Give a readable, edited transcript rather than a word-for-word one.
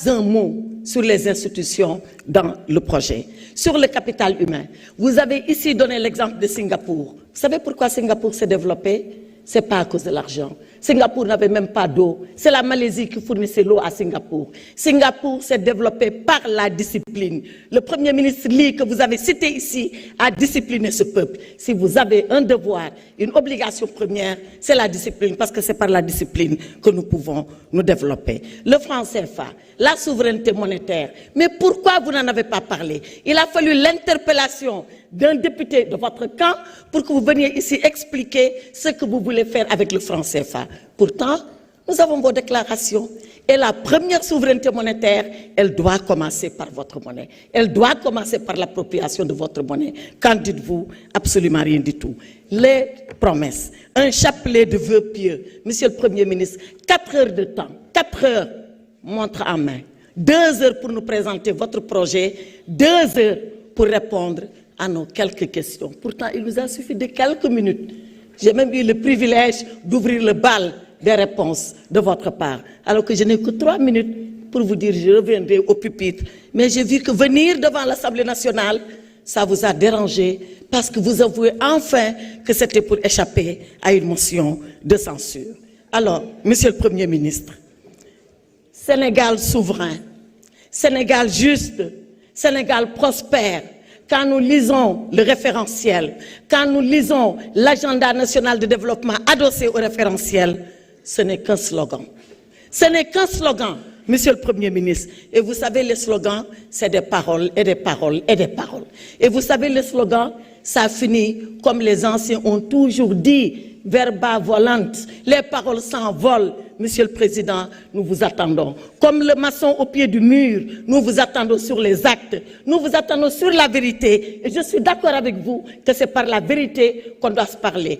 un mot sur les institutions dans le projet. Sur le capital humain, vous avez ici donné l'exemple de Singapour. Vous savez pourquoi Singapour s'est développé? Ce n'est pas à cause de l'argent. Singapour n'avait même pas d'eau. C'est la Malaisie qui fournissait l'eau à Singapour. Singapour s'est développé par la discipline. Le Premier ministre Lee, que vous avez cité ici, a discipliné ce peuple. Si vous avez un devoir, une obligation première, c'est la discipline, parce que c'est par la discipline que nous pouvons nous développer. Le franc CFA, la souveraineté monétaire. Mais pourquoi vous n'en avez pas parlé? Il a fallu l'interpellation d'un député de votre camp pour que vous veniez ici expliquer ce que vous voulez faire avec le franc CFA. Pourtant, nous avons vos déclarations. Et la première souveraineté monétaire, elle doit commencer par votre monnaie. Elle doit commencer par l'appropriation de votre monnaie. Qu'en dites-vous? Absolument rien du tout. Les promesses, un chapelet de vœux pieux. Monsieur le Premier ministre, 4 heures de temps, 4 heures, montre en main. 2 heures pour nous présenter votre projet, 2 heures pour répondre à nos quelques questions. Pourtant, il nous a suffi de quelques minutes. J'ai même eu le privilège d'ouvrir le bal des réponses de votre part, alors que je n'ai que 3 minutes pour vous dire je reviendrai au pupitre. Mais j'ai vu que venir devant l'Assemblée nationale, ça vous a dérangé, parce que vous avouez enfin que c'était pour échapper à une motion de censure. Alors, Monsieur le Premier ministre, Sénégal souverain, Sénégal juste, Sénégal prospère. Quand nous lisons le référentiel, quand nous lisons l'agenda national de développement adossé au référentiel, ce n'est qu'un slogan. Ce n'est qu'un slogan, Monsieur le Premier ministre. Et vous savez, les slogans, c'est des paroles et des paroles et des paroles. Et vous savez, les slogans, ça finit comme les anciens ont toujours dit, verba volant, les paroles s'envolent. Monsieur le Président, nous vous attendons. Comme le maçon au pied du mur, nous vous attendons sur les actes, nous vous attendons sur la vérité. Et je suis d'accord avec vous que c'est par la vérité qu'on doit se parler.